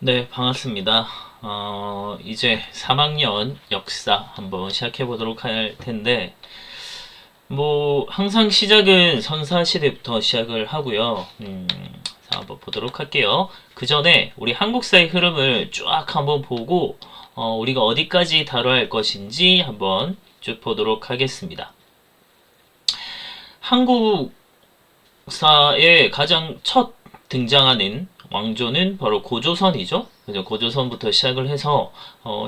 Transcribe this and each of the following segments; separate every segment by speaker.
Speaker 1: 네, 반갑습니다. 이제 3학년 역사 한번 시작해 보도록 할 텐데, 항상 시작은 선사시대부터 시작을 하고요. 자, 한번 보도록 할게요. 그 전에 우리 한국사의 흐름을 쫙 한번 보고, 우리가 어디까지 다뤄야 할 것인지 한번 쭉 보도록 하겠습니다. 한국사의 가장 첫 등장하는 왕조는 바로 고조선이죠. 그래서 고조선부터 시작을 해서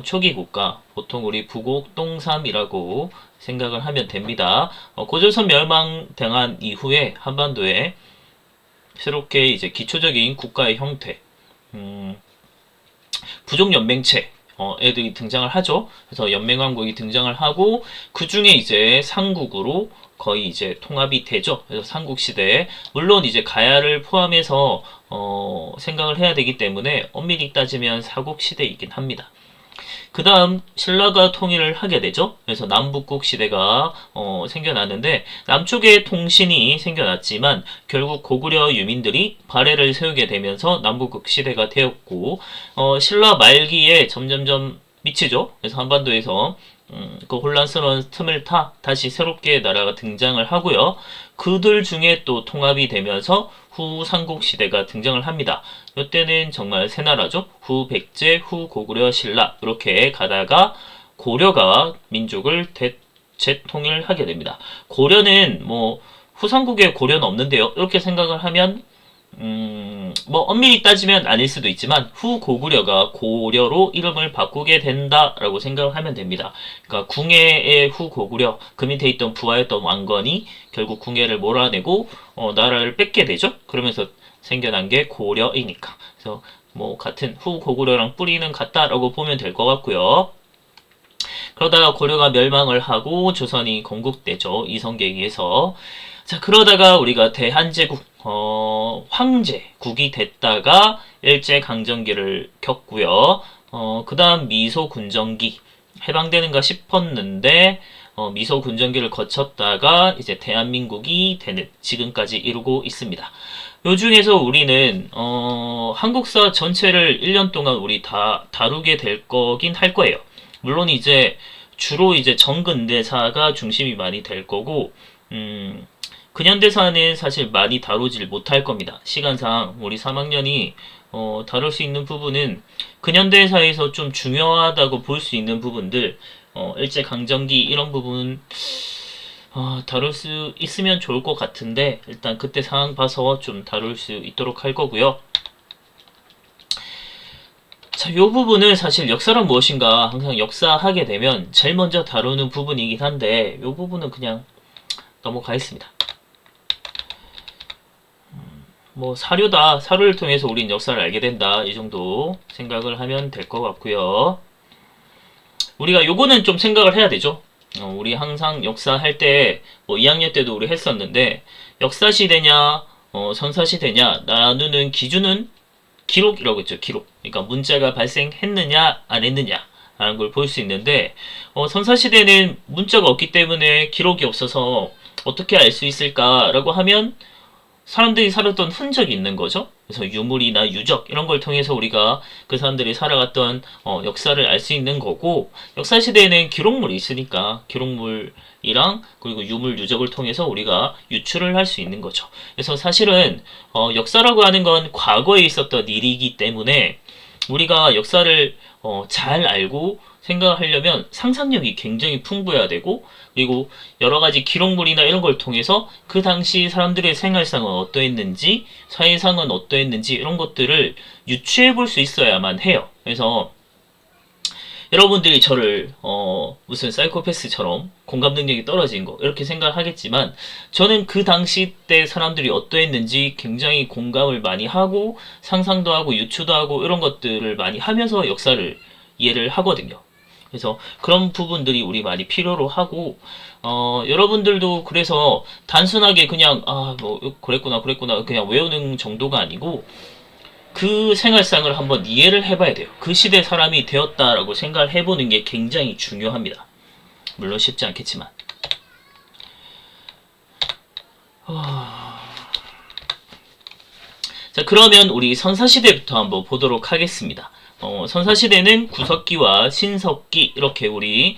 Speaker 1: 초기 국가, 보통 우리 부곡동삼이라고 생각을 하면 됩니다. 고조선 멸망당한 이후에 한반도에 새롭게 이제 기초적인 국가의 형태, 음, 부족연맹체 애들이 등장을 하죠. 그래서 연맹왕국이 등장을 하고 그 중에 이제 삼국으로 거의 이제 통합이 되죠. 그래서 삼국시대 물론 이제 가야를 포함해서 생각을 해야 되기 때문에 엄밀히 따지면 사국시대이긴 합니다. 그 다음 신라가 통일을 하게 되죠. 그래서 남북국 시대가 생겨났는데 남쪽에 통신이 생겨났지만 결국 고구려 유민들이 발해를 세우게 되면서 남북국 시대가 되었고 신라 말기에 점점점 미치죠. 그래서 한반도에서 그 혼란스러운 틈을 타 다시 새롭게 나라가 등장을 하고요. 그들 중에 또 통합이 되면서 후 삼국시대가 등장을 합니다. 이때는 정말 세 나라죠. 후 백제, 후 고구려, 신라 이렇게 가다가 고려가 민족을 재통일하게 됩니다. 고려는 후삼국에 고려는 없는데요. 이렇게 생각을 하면 엄밀히 따지면 아닐 수도 있지만 후 고구려가 고려로 이름을 바꾸게 된다라고 생각을 하면 됩니다. 그러니까 궁예의 후 고구려 그 밑에 있던 부하였던 왕건이 결국 궁예를 몰아내고 나라를 뺏게 되죠. 그러면서 생겨난 게 고려이니까. 그래서 같은 후 고구려랑 뿌리는 같다라고 보면 될 것 같고요. 그러다가 고려가 멸망을 하고 조선이 건국되죠. 이성계에 의해서. 자, 그러다가 우리가 대한제국, 황제국이 됐다가 일제강점기를 겪고요. 그 다음 미소군정기, 해방되는가 싶었는데, 미소군정기를 거쳤다가 이제 대한민국이 되는, 지금까지 이루고 있습니다. 요 중에서 우리는, 한국사 전체를 1년 동안 우리 다 다루게 될 거긴 할 거예요. 물론 이제 주로 이제 정근대사가 중심이 많이 될 거고, 근현대사는 사실 많이 다루질 못할 겁니다. 시간상 우리 3학년이 다룰 수 있는 부분은 근현대사에서 좀 중요하다고 볼 수 있는 부분들, 일제강점기 이런 부분 다룰 수 있으면 좋을 것 같은데 일단 그때 상황 봐서 좀 다룰 수 있도록 할 거고요. 자, 이 부분은 사실 역사란 무엇인가 항상 역사하게 되면 제일 먼저 다루는 부분이긴 한데 이 부분은 그냥 넘어가겠습니다. 사료다. 사료를 통해서 우린 역사를 알게 된다. 이 정도 생각을 하면 될 것 같고요. 우리가 요거는 좀 생각을 해야 되죠. 우리 항상 역사 할 때, 2학년 때도 우리 했었는데, 역사시대냐, 선사시대냐, 나누는 기준은 기록이라고 했죠. 기록. 그러니까 문자가 발생했느냐, 안 했느냐. 라는 걸 볼 수 있는데, 선사시대는 문자가 없기 때문에 기록이 없어서 어떻게 알 수 있을까라고 하면, 사람들이 살았던 흔적이 있는 거죠. 그래서 유물이나 유적 이런 걸 통해서 우리가 그 사람들이 살아갔던 역사를 알 수 있는 거고 역사 시대에는 기록물이 있으니까 기록물이랑 그리고 유물 유적을 통해서 우리가 유출을 할 수 있는 거죠. 그래서 사실은 역사라고 하는 건 과거에 있었던 일이기 때문에 우리가 역사를 잘 알고 생각하려면 상상력이 굉장히 풍부해야 되고 그리고 여러 가지 기록물이나 이런 걸 통해서 그 당시 사람들의 생활상은 어떠했는지 사회상은 어떠했는지 이런 것들을 유추해 볼 수 있어야만 해요. 그래서 여러분들이 저를 무슨 사이코패스처럼 공감 능력이 떨어진 거 이렇게 생각을 하겠지만 저는 그 당시 때 사람들이 어떠했는지 굉장히 공감을 많이 하고 상상도 하고 유추도 하고 이런 것들을 많이 하면서 역사를 이해를 하거든요. 그래서 그런 부분들이 우리 많이 필요로 하고 여러분들도 그래서 단순하게 그냥 그랬구나 그랬구나 그냥 외우는 정도가 아니고 그 생활상을 한번 이해를 해봐야 돼요. 그 시대 사람이 되었다라고 생각을 해보는 게 굉장히 중요합니다. 물론 쉽지 않겠지만. 자, 그러면 우리 선사시대부터 한번 보도록 하겠습니다. 선사시대는 구석기와 신석기 이렇게 우리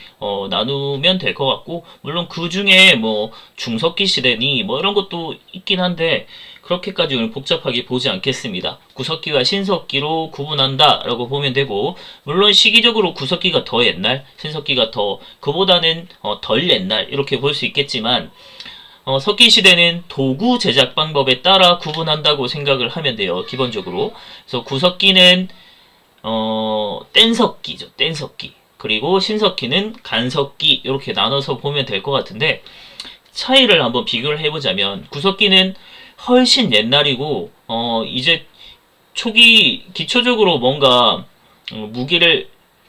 Speaker 1: 나누면 될 것 같고, 물론 그 중에 뭐 중석기 시대니 뭐 이런 것도 있긴 한데 그렇게까지 오늘 복잡하게 보지 않겠습니다. 구석기와 신석기로 구분한다 라고 보면 되고, 물론 시기적으로 구석기가 더 옛날, 신석기가 더 그보다는 덜 옛날 이렇게 볼 수 있겠지만, 석기시대는 도구 제작 방법에 따라 구분한다고 생각을 하면 돼요. 기본적으로. 그래서 구석기는 뗀석기죠. 뗀석기. 그리고 신석기는 간석기 이렇게 나눠서 보면 될 것 같은데, 차이를 한번 비교를 해보자면 구석기는 훨씬 옛날이고 이제 초기 기초적으로 뭔가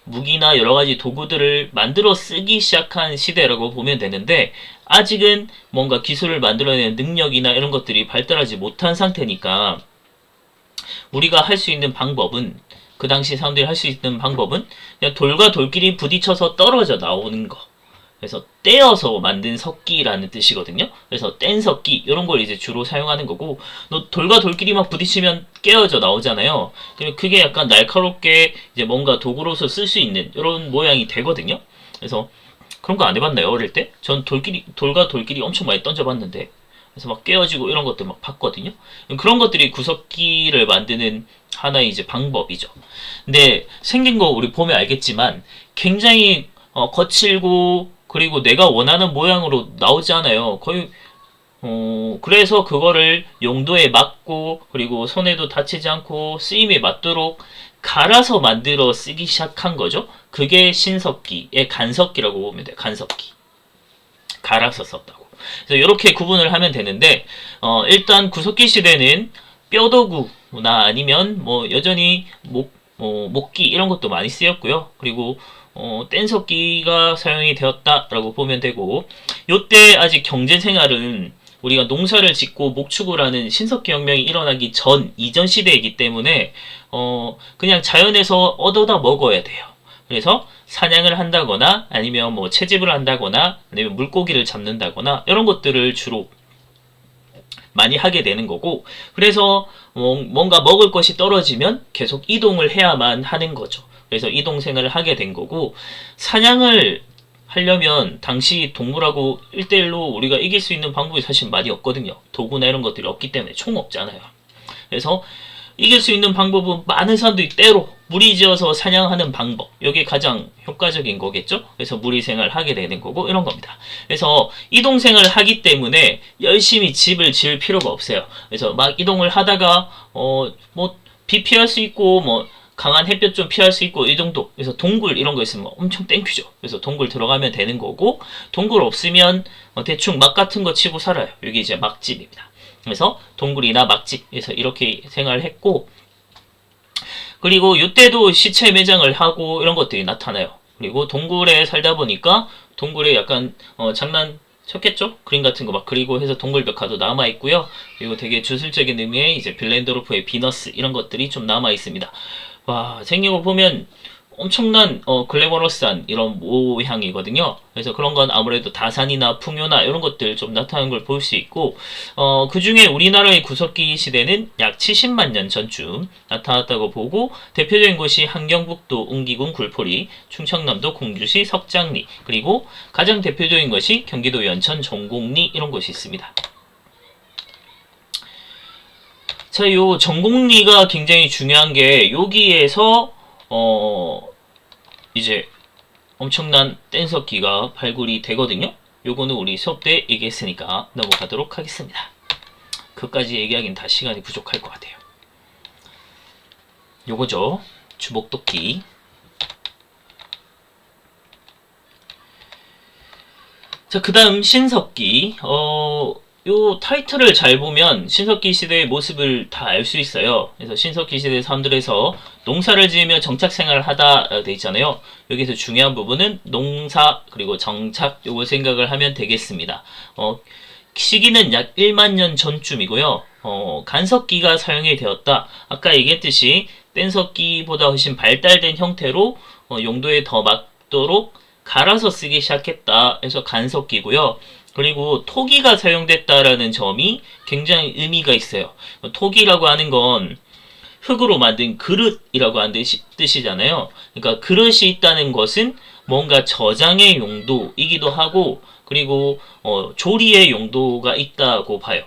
Speaker 1: 무기나 여러 가지 도구들을 만들어 쓰기 시작한 시대라고 보면 되는데, 아직은 뭔가 기술을 만들어내는 능력이나 이런 것들이 발달하지 못한 상태니까 우리가 할 수 있는 방법은, 그 당시 사람들이 할 수 있는 방법은 그냥 돌과 돌끼리 부딪혀서 떨어져 나오는 거. 그래서 떼어서 만든 석기라는 뜻이거든요. 그래서 뗀석기 이런 걸 이제 주로 사용하는 거고, 돌과 돌끼리 막 부딪히면 깨어져 나오잖아요. 그러면 그게 약간 날카롭게 이제 뭔가 도구로서 쓸 수 있는 이런 모양이 되거든요. 그래서 그런 거 안 해봤나요, 어릴 때? 전 돌과 돌끼리 엄청 많이 던져봤는데, 그래서 막 깨어지고 이런 것들 막 봤거든요. 그런 것들이 구석기를 만드는 하나의 이제 방법이죠. 근데 생긴 거 우리 보면 알겠지만 굉장히 거칠고, 그리고 내가 원하는 모양으로 나오지 않아요. 거의 그래서 그거를 용도에 맞고, 그리고 손에도 다치지 않고 쓰임에 맞도록 갈아서 만들어 쓰기 시작한 거죠. 그게 신석기의 간석기라고 보면 돼요. 간석기. 갈아서 썼다고. 그래서 이렇게 구분을 하면 되는데, 일단 구석기 시대는 뼈도구나 아니면 뭐 여전히 목기 이런 것도 많이 쓰였고요. 그리고 뗀석기가 사용이 되었다라고 보면 되고, 요때 아직 경제생활은 우리가 농사를 짓고 목축을 하는 신석기 혁명이 일어나기 전 이전 시대이기 때문에 그냥 자연에서 얻어다 먹어야 돼요. 그래서 사냥을 한다거나 아니면 뭐 채집을 한다거나 아니면 물고기를 잡는다거나 이런 것들을 주로 많이 하게 되는 거고, 그래서 뭔가 먹을 것이 떨어지면 계속 이동을 해야만 하는 거죠. 그래서 이동생활을 하게 된 거고, 사냥을 하려면 당시 동물하고 1대1로 우리가 이길 수 있는 방법이 사실 많이 없거든요. 도구나 이런 것들이 없기 때문에 총 없잖아요. 그래서 이길 수 있는 방법은 많은 사람들이 때로 무리지어서 사냥하는 방법, 이게 가장 효과적인 거겠죠. 그래서 무리생활을 하게 되는 거고 이런 겁니다. 그래서 이동생활을 하기 때문에 열심히 집을 지을 필요가 없어요. 그래서 막 이동을 하다가 뭐 비 피할 수 있고 뭐 강한 햇볕 좀 피할 수 있고 이 정도. 그래서 동굴 이런 거 있으면 엄청 땡큐죠. 그래서 동굴 들어가면 되는 거고, 동굴 없으면 대충 막 같은 거 치고 살아요. 여기 이제 막집입니다. 그래서 동굴이나 막집, 그래서 이렇게 생활을 했고, 그리고 이때도 시체 매장을 하고 이런 것들이 나타나요. 그리고 동굴에 살다 보니까 동굴에 약간 장난 쳤겠죠? 그림 같은 거 막 그리고 해서 동굴벽화도 남아 있고요. 그리고 되게 주술적인 의미의 이제 빌렌도르프의 비너스 이런 것들이 좀 남아 있습니다. 와, 생긴 거 보면 엄청난 글래머러스한 이런 모양이거든요. 그래서 그런 건 아무래도 다산이나 풍요나 이런 것들 좀 나타나는 걸 볼 수 있고, 그 중에 우리나라의 구석기 시대는 약 70만 년 전쯤 나타났다고 보고, 대표적인 곳이 함경북도 웅기군 굴포리, 충청남도 공주시 석장리, 그리고 가장 대표적인 것이 경기도 연천 정곡리 이런 곳이 있습니다. 자, 요 정곡리가 굉장히 중요한 게 여기에서 이제 엄청난 뗀석기가 발굴이 되거든요. 요거는 우리 수업 때 얘기했으니까 넘어가도록 하겠습니다. 그까지 얘기하기는 다 시간이 부족할 것 같아요. 요거죠. 주먹도끼. 자, 그 다음 신석기. 요 타이틀을 잘 보면 신석기 시대의 모습을 다 알 수 있어요. 그래서 신석기 시대 사람들에서 농사를 지으며 정착 생활을 하다 돼 있잖아요. 여기서 중요한 부분은 농사 그리고 정착 요거 생각을 하면 되겠습니다. 시기는 약 1만 년 전쯤이고요. 간석기가 사용이 되었다. 아까 얘기했듯이 뗀석기보다 훨씬 발달된 형태로 용도에 더 맞도록 갈아서 쓰기 시작했다. 해서 간석기고요. 그리고 토기가 사용됐다라는 점이 굉장히 의미가 있어요. 토기라고 하는 건 흙으로 만든 그릇이라고 하는 뜻이잖아요. 그러니까 그릇이 있다는 것은 뭔가 저장의 용도이기도 하고, 그리고 조리의 용도가 있다고 봐요.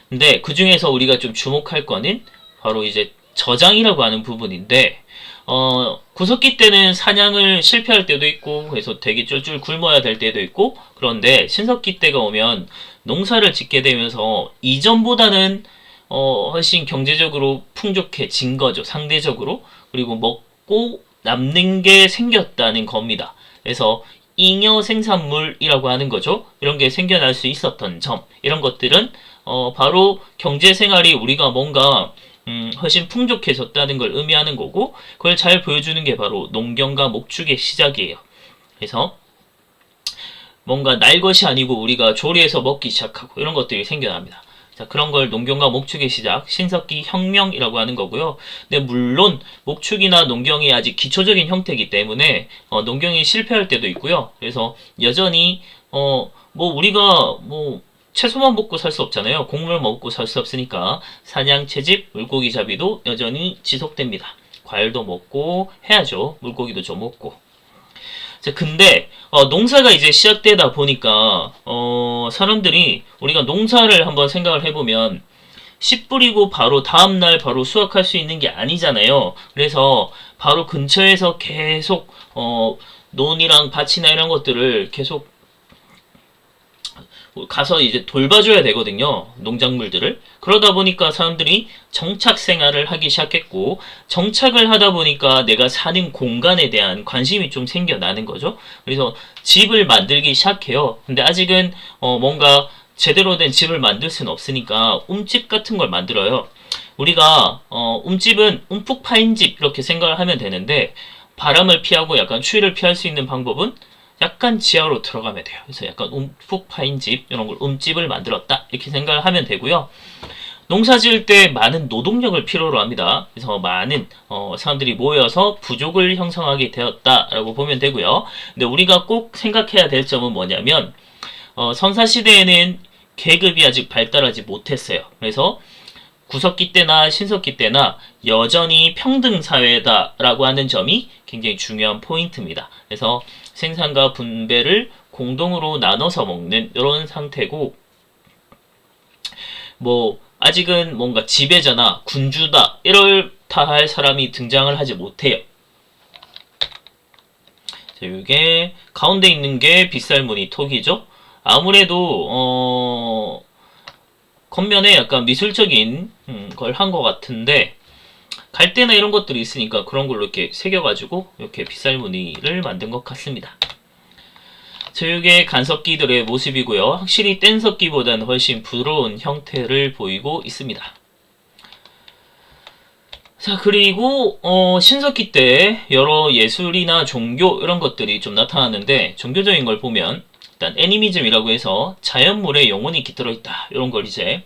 Speaker 1: 근데 그 중에서 우리가 좀 주목할 거는 바로 이제 저장이라고 하는 부분인데, 구석기 때는 사냥을 실패할 때도 있고, 그래서 되게 쫄쫄 굶어야 될 때도 있고, 그런데 신석기 때가 오면 농사를 짓게 되면서 이전보다는 훨씬 경제적으로 풍족해진 거죠. 상대적으로. 그리고 먹고 남는 게 생겼다는 겁니다. 그래서 잉여 생산물이라고 하는 거죠. 이런 게 생겨날 수 있었던 점, 이런 것들은 바로 경제 생활이 우리가 뭔가 훨씬 풍족해졌다는 걸 의미하는 거고, 그걸 잘 보여주는 게 바로 농경과 목축의 시작이에요. 그래서 뭔가 날 것이 아니고 우리가 조리해서 먹기 시작하고 이런 것들이 생겨납니다. 자, 그런 걸 농경과 목축의 시작, 신석기 혁명이라고 하는 거고요. 근데 물론 목축이나 농경이 아직 기초적인 형태이기 때문에 농경이 실패할 때도 있고요. 그래서 여전히 뭐 우리가 뭐 채소만 먹고 살 수 없잖아요. 곡물 먹고 살 수 없으니까 사냥, 채집, 물고기 잡이도 여전히 지속됩니다. 과일도 먹고 해야죠. 물고기도 좀 먹고. 자, 근데 농사가 이제 시작되다 보니까 사람들이, 우리가 농사를 한번 생각을 해보면 씨 뿌리고 바로 다음날 바로 수확할 수 있는 게 아니잖아요. 그래서 바로 근처에서 계속 논이랑 밭이나 이런 것들을 계속 가서 이제 돌봐줘야 되거든요. 농작물들을. 그러다 보니까 사람들이 정착 생활을 하기 시작했고, 정착을 하다 보니까 내가 사는 공간에 대한 관심이 좀 생겨나는 거죠. 그래서 집을 만들기 시작해요. 근데 아직은 뭔가 제대로 된 집을 만들 수는 없으니까 움집 같은 걸 만들어요. 우리가 움집은 움푹 파인 집 이렇게 생각을 하면 되는데, 바람을 피하고 약간 추위를 피할 수 있는 방법은 약간 지하로 들어가면 돼요. 그래서 약간 움푹 파인 집, 이런 걸 움집을 만들었다, 이렇게 생각을 하면 되고요. 농사 지을 때 많은 노동력을 필요로 합니다. 그래서 많은 사람들이 모여서 부족을 형성하게 되었다라고 보면 되고요. 근데 우리가 꼭 생각해야 될 점은 뭐냐면, 선사시대에는 계급이 아직 발달하지 못했어요. 그래서 구석기 때나 신석기 때나 여전히 평등 사회다라고 하는 점이 굉장히 중요한 포인트입니다. 그래서 생산과 분배를 공동으로 나눠서 먹는 이런 상태고, 뭐 아직은 뭔가 지배자나 군주다 이렇다 할 사람이 등장을 하지 못해요. 자, 이게 가운데 있는 게 빗살무늬 톡이죠. 아무래도 겉면에 약간 미술적인 걸 한 것 같은데, 갈대나 이런 것들이 있으니까 그런 걸로 이렇게 새겨가지고 이렇게 빗살무늬를 만든 것 같습니다. 자, 이게 간석기들의 모습이고요. 확실히 뗀석기보다는 훨씬 부드러운 형태를 보이고 있습니다. 자, 그리고 신석기 때 여러 예술이나 종교 이런 것들이 좀 나타나는데, 종교적인 걸 보면 일단 애니미즘이라고 해서 자연물에 영혼이 깃들어 있다, 이런 걸 이제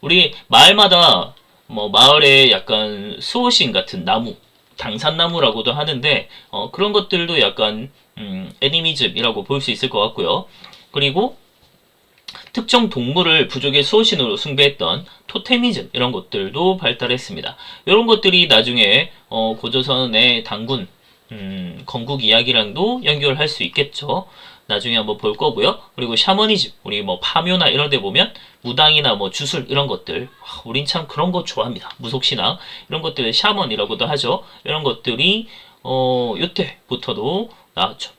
Speaker 1: 우리 마을마다 뭐 마을에 약간 수호신 같은 나무, 당산나무라고도 하는데 그런 것들도 약간 애니미즘이라고 볼 수 있을 것 같고요. 그리고 특정 동물을 부족의 수호신으로 숭배했던 토테미즘, 이런 것들도 발달했습니다. 이런 것들이 나중에 고조선의 단군 건국 이야기랑도 연결할 수 있겠죠. 나중에 한번 볼 거고요. 그리고 샤머니즘, 우리 뭐 파묘나 이런 데 보면 무당이나 뭐 주술 이런 것들, 우린 참 그런 거 좋아합니다. 무속신앙 이런 것들을 샤먼이라고도 하죠. 이런 것들이 요때부터도 나왔죠.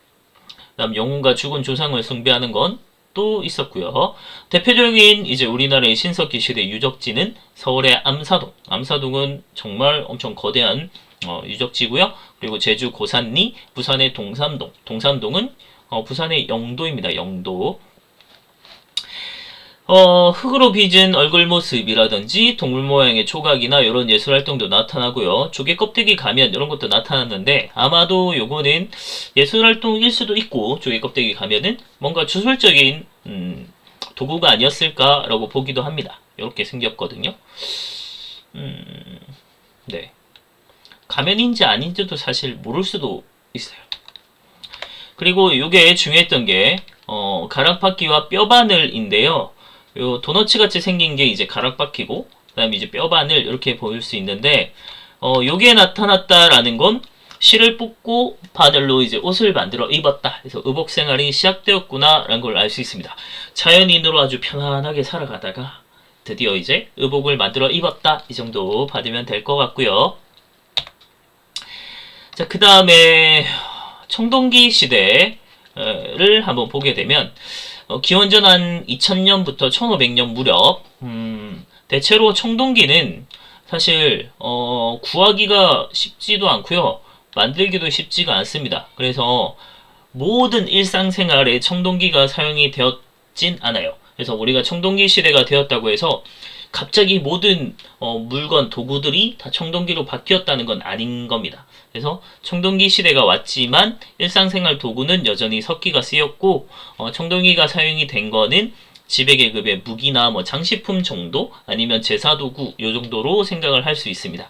Speaker 1: 그다음 영혼과 죽은 조상을 숭배하는 건 또 있었고요. 대표적인 이제 우리나라의 신석기 시대 유적지는 서울의 암사동. 암사동은 정말 엄청 거대한 유적지고요. 그리고 제주 고산리, 부산의 동산동. 동산동은 부산의 영도입니다. 영도. 흙으로 빚은 얼굴 모습이라든지 동물 모양의 조각이나 이런 예술 활동도 나타나고요. 조개 껍데기 가면 이런 것도 나타났는데, 아마도 요거는 예술 활동일 수도 있고, 조개 껍데기 가면은 뭔가 주술적인 도구가 아니었을까라고 보기도 합니다. 이렇게 생겼거든요. 네. 가면인지 아닌지도 사실 모를 수도 있어요. 그리고 이게 중요했던 게 가락바퀴와 뼈바늘인데요. 요 도너츠 같이 생긴 게 이제 가락바퀴고, 그 다음에 이제 뼈바늘 이렇게 보일 수 있는데, 요게 나타났다라는 건 실을 뽑고 바늘로 이제 옷을 만들어 입었다. 그래서 의복 생활이 시작되었구나라는 걸 알 수 있습니다. 자연인으로 아주 편안하게 살아가다가 드디어 이제 의복을 만들어 입었다. 이 정도 받으면 될 것 같고요. 자, 그 다음에 청동기 시대를 한번 보게 되면 기원전 한 2000년부터 1500년 무렵 대체로 청동기는 사실 구하기가 쉽지도 않고요. 만들기도 쉽지가 않습니다. 그래서 모든 일상생활에 청동기가 사용이 되었진 않아요. 그래서 우리가 청동기 시대가 되었다고 해서 갑자기 모든 물건, 도구들이 다 청동기로 바뀌었다는 건 아닌 겁니다. 그래서 청동기 시대가 왔지만 일상생활 도구는 여전히 석기가 쓰였고, 청동기가 사용이 된 거는 지배계급의 무기나 뭐 장식품 정도, 아니면 제사도구 요 정도로 생각을 할 수 있습니다.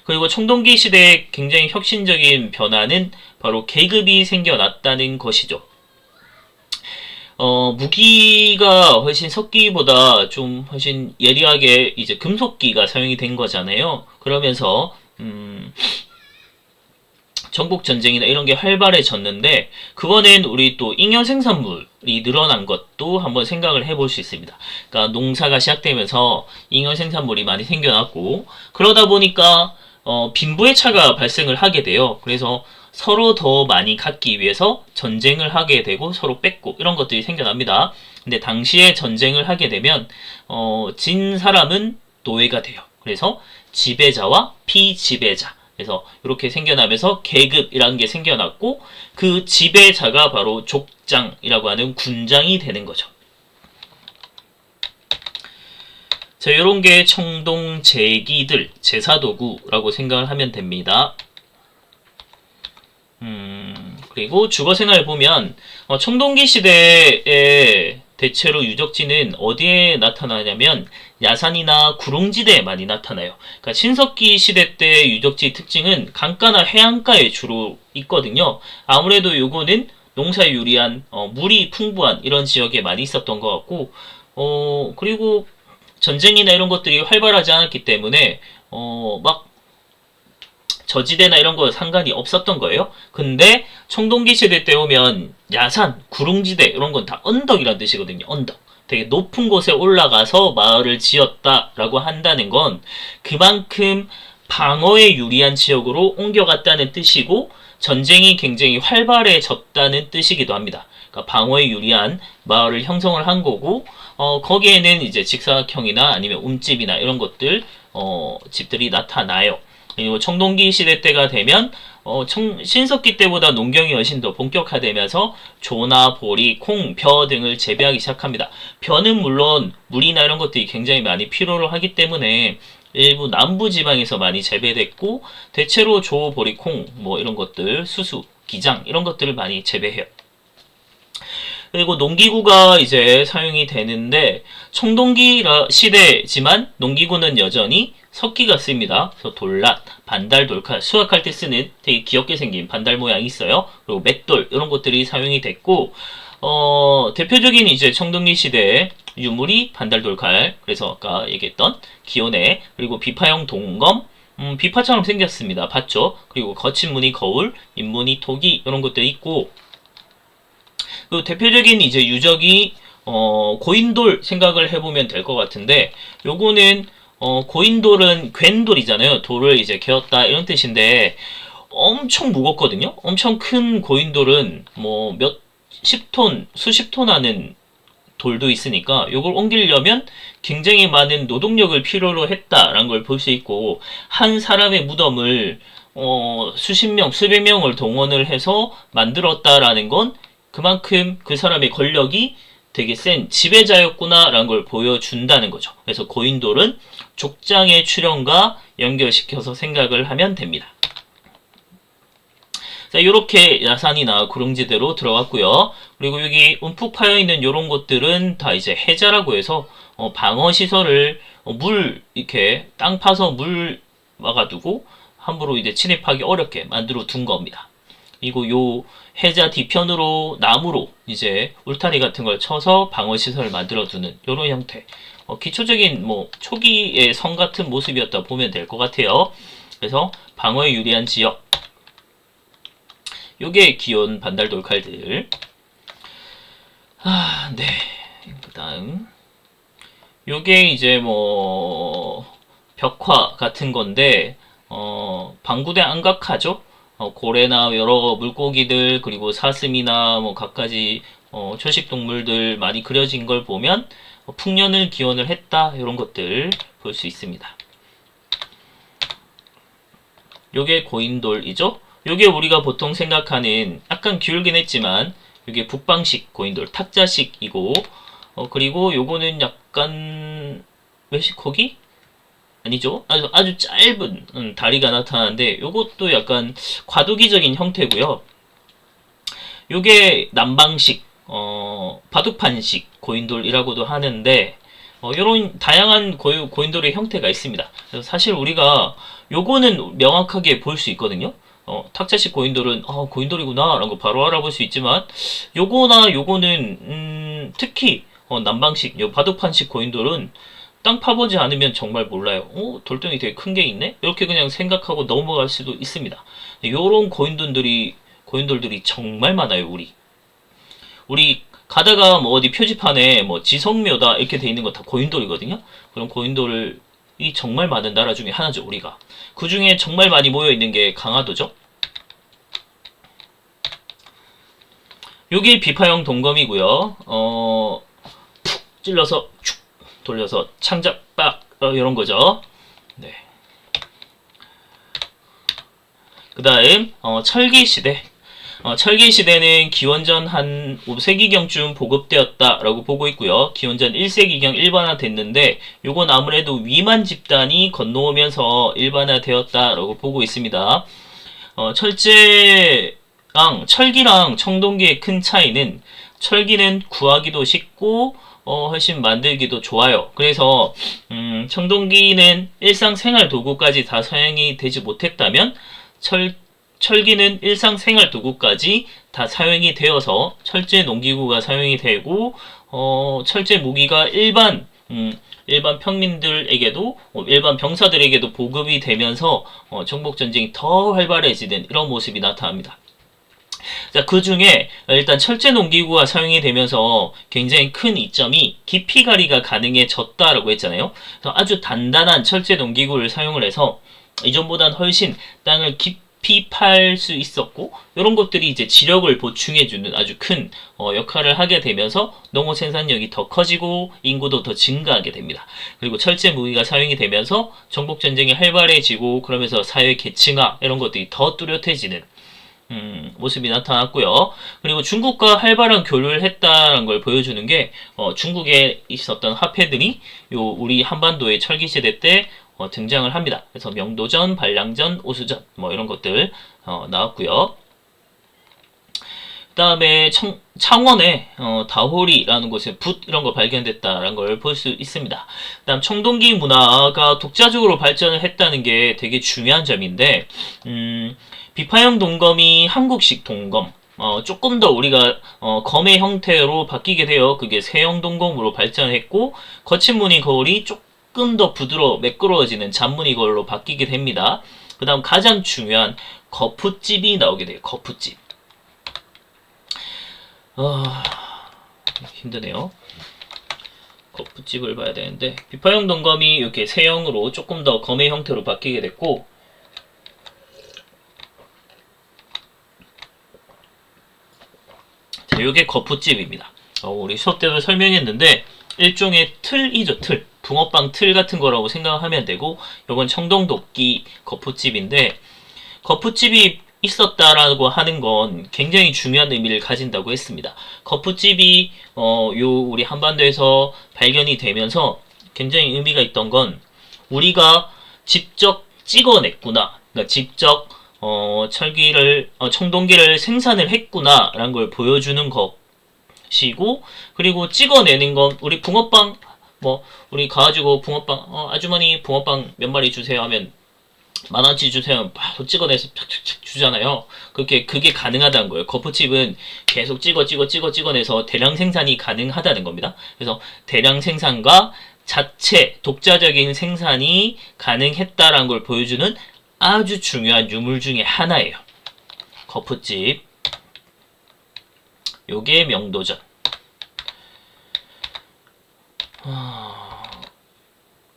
Speaker 1: 그리고 청동기 시대의 굉장히 혁신적인 변화는 바로 계급이 생겨났다는 것이죠. 무기가 훨씬 석기보다 좀 훨씬 예리하게 이제 금속기가 사용이 된 거잖아요. 그러면서 전국 전쟁이나 이런 게 활발해졌는데, 그거는 우리 또 잉여 생산물이 늘어난 것도 한번 생각을 해볼 수 있습니다. 그러니까 농사가 시작되면서 잉여 생산물이 많이 생겨났고, 그러다 보니까 빈부의 차가 발생을 하게 돼요. 그래서 서로 더 많이 갖기 위해서 전쟁을 하게 되고 서로 뺏고 이런 것들이 생겨납니다. 근데 당시에 전쟁을 하게 되면 진 사람은 노예가 돼요. 그래서 지배자와 피지배자, 그래서 이렇게 생겨나면서 계급이라는 게 생겨났고, 그 지배자가 바로 족장이라고 하는 군장이 되는 거죠. 자, 이런 게 청동제기들, 제사도구라고 생각을 하면 됩니다. 그리고 주거생활 보면 청동기 시대에 대체로 유적지는 어디에 나타나냐면 야산이나 구릉지대에 많이 나타나요. 그러니까 신석기 시대 때 유적지 특징은 강가나 해안가에 주로 있거든요. 아무래도 요거는 농사에 유리한 물이 풍부한 이런 지역에 많이 있었던 것 같고, 그리고 전쟁이나 이런 것들이 활발하지 않았기 때문에 막 저지대나 이런 거 상관이 없었던 거예요. 근데 청동기 시대 때 오면 야산, 구릉지대 이런 건 다 언덕이란 뜻이거든요. 언덕. 되게 높은 곳에 올라가서 마을을 지었다라고 한다는 건 그만큼 방어에 유리한 지역으로 옮겨갔다는 뜻이고, 전쟁이 굉장히 활발해졌다는 뜻이기도 합니다. 그러니까 방어에 유리한 마을을 형성을 한 거고, 거기에는 이제 직사각형이나 아니면 움집이나 이런 것들 집들이 나타나요. 그리고 청동기 시대 때가 되면 신석기 때보다 농경이 훨씬 더 본격화되면서 조나, 보리, 콩, 벼 등을 재배하기 시작합니다. 벼는 물론 물이나 이런 것들이 굉장히 많이 필요로 하기 때문에 일부 남부 지방에서 많이 재배됐고, 대체로 조, 보리, 콩 뭐 이런 것들, 수수, 기장 이런 것들을 많이 재배해요. 그리고 농기구가 이제 사용이 되는데, 청동기 시대지만 농기구는 여전히 석기가 씁니다. 그래서 돌랏, 반달, 돌칼, 수확할 때 쓰는 되게 귀엽게 생긴 반달 모양이 있어요. 그리고 맷돌 이런 것들이 사용이 됐고, 대표적인 이제 청동기 시대의 유물이 반달, 돌칼, 그래서 아까 얘기했던 기온에, 그리고 비파형 동검, 비파처럼 생겼습니다. 봤죠? 그리고 거친 무늬 거울, 윗무늬 토기 이런 것들이 있고, 그 대표적인 이제 유적이 고인돌 생각을 해보면 될 것 같은데, 요거는 고인돌은 괜돌이잖아요. 돌을 이제 개었다 이런 뜻인데 엄청 무겁거든요. 엄청 큰 고인돌은 뭐 몇십 톤, 수십 톤 하는 돌도 있으니까 요걸 옮기려면 굉장히 많은 노동력을 필요로 했다라는 걸 볼 수 있고, 한 사람의 무덤을 수십 명, 수백 명을 동원을 해서 만들었다라는 건 그만큼 그 사람의 권력이 되게 센 지배자였구나라는 걸 보여준다는 거죠. 그래서 고인돌은 족장의 출현과 연결시켜서 생각을 하면 됩니다. 자, 이렇게 야산이나 구릉지대로 들어갔고요. 그리고 여기 움푹 파여있는 이런 곳들은 다 이제 해자라고 해서 방어시설을 물 이렇게 땅 파서 물 막아두고 함부로 이제 침입하기 어렵게 만들어 둔 겁니다. 그리고 요 해자 뒤편으로 나무로 이제 울타리 같은 걸 쳐서 방어 시설을 만들어두는 요런 형태. 기초적인 뭐 초기의 성 같은 모습이었다 보면 될 것 같아요. 그래서 방어에 유리한 지역. 요게 기온 반달 돌칼들. 네. 그다음 요게 이제 뭐 벽화 같은 건데 방구대 안각하죠. 고래나 여러 물고기들 그리고 사슴이나 뭐 갖가지 초식 동물들 많이 그려진 걸 보면 풍년을 기원을 했다 이런 것들 볼 수 있습니다. 요게 고인돌이죠. 요게 우리가 보통 생각하는 약간 기울긴 했지만 요게 북방식 고인돌 탁자식이고 그리고 요거는 약간 멕시코기? 아니죠. 아주 짧은 다리가 나타나는데 요것도 약간 과도기적인 형태고요. 요게 남방식 바둑판식 고인돌이라고도 하는데 요런 다양한 고인돌의 형태가 있습니다. 그래서 사실 우리가 요거는 명확하게 볼 수 있거든요. 탁자식 고인돌은 고인돌이구나 라는 거 바로 알아볼 수 있지만 요거나 요거는 특히 남방식 요 바둑판식 고인돌은 땅 파보지 않으면 정말 몰라요. 돌덩이 되게 큰 게 있네? 이렇게 그냥 생각하고 넘어갈 수도 있습니다. 요런 고인돌들이 정말 많아요, 우리 가다가 뭐 어디 표지판에 뭐 지성묘다 이렇게 돼 있는 거 다 고인돌이거든요? 그럼 고인돌이 정말 많은 나라 중에 하나죠, 우리가. 그 중에 정말 많이 모여 있는 게 강화도죠? 요게 비파형 동검이고요. 푹 찔러서 축 돌려서 창작 빡 이런 거죠. 네. 그다음 철기 시대. 철기 시대는 기원전 한 5세기경쯤 보급되었다라고 보고 있고요. 기원전 1세기경 일반화됐는데 요건 아무래도 위만 집단이 건너오면서 일반화되었다라고 보고 있습니다. 철기랑 청동기의 큰 차이는 철기는 구하기도 쉽고 훨씬 만들기도 좋아요. 그래서 청동기는 일상생활 도구까지 다 사용이 되지 못했다면 철기는 일상생활 도구까지 다 사용이 되어서 철제 농기구가 사용이 되고 철제 무기가 일반 평민들에게도 일반 병사들에게도 보급이 되면서 정복전쟁이 더 활발해지는 이런 모습이 나타납니다. 자, 그 중에 일단 철제 농기구가 사용이 되면서 굉장히 큰 이점이 깊이 가리가 가능해졌다라고 했잖아요. 그래서 아주 단단한 철제 농기구를 사용을 해서 이전보단 훨씬 땅을 깊이 팔 수 있었고 이런 것들이 이제 지력을 보충해주는 아주 큰 역할을 하게 되면서 농업 생산력이 더 커지고 인구도 더 증가하게 됩니다. 그리고 철제 무기가 사용이 되면서 정복전쟁이 활발해지고 그러면서 사회 계층화 이런 것들이 더 뚜렷해지는 모습이 나타났고요. 그리고 중국과 활발한 교류를 했다는 걸 보여주는 게 중국에 있었던 화폐들이 우리 한반도의 철기시대 때 등장을 합니다. 그래서 명도전, 반량전, 오수전 뭐 이런 것들 나왔고요. 그 다음에 창원에 다호리라는 곳에 붓 이런 거 발견됐다라는 걸 볼 수 있습니다. 그 다음 청동기 문화가 독자적으로 발전을 했다는 게 되게 중요한 점인데 비파형 동검이 한국식 동검 조금 더 우리가 검의 형태로 바뀌게 돼요. 그게 세형 동검으로 발전했고 거친 무늬 거울이 조금 더 매끄러워지는 잔무늬 거울로 바뀌게 됩니다. 그 다음 가장 중요한 거푸집이 나오게 돼요. 거푸집. 힘드네요. 거푸집을 봐야 되는데 비파형 동검이 이렇게 세형으로 조금 더 검의 형태로 바뀌게 됐고 이게 거푸집입니다. 우리 수업 때도 설명했는데 일종의 틀이죠. 틀. 붕어빵 틀 같은 거라고 생각하면 되고 이건 청동도끼 거푸집인데 거푸집이 있었다라고 하는 건 굉장히 중요한 의미를 가진다고 했습니다. 거푸집이 우리 한반도에서 발견이 되면서 굉장히 의미가 있던 건 우리가 직접 찍어냈구나. 그러니까 직접 청동기를 생산을 했구나라는 걸 보여주는 것이고, 그리고 찍어내는 건 우리 붕어빵 우리 가가지고 붕어빵 아주머니 붕어빵 몇 마리 주세요 하면 만원치 주세요. 바로 찍어내서 착착착 주잖아요. 그게 가능하다는 거예요. 거푸칩은 계속 찍어내서 대량 생산이 가능하다는 겁니다. 그래서 대량 생산과 자체 독자적인 생산이 가능했다라는 걸 보여주는 아주 중요한 유물 중에 하나예요. 거푸집. 요게 명도전.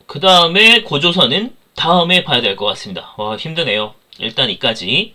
Speaker 1: 그 다음에 고조선은 다음에 봐야 될 것 같습니다. 와, 힘드네요. 일단 이까지.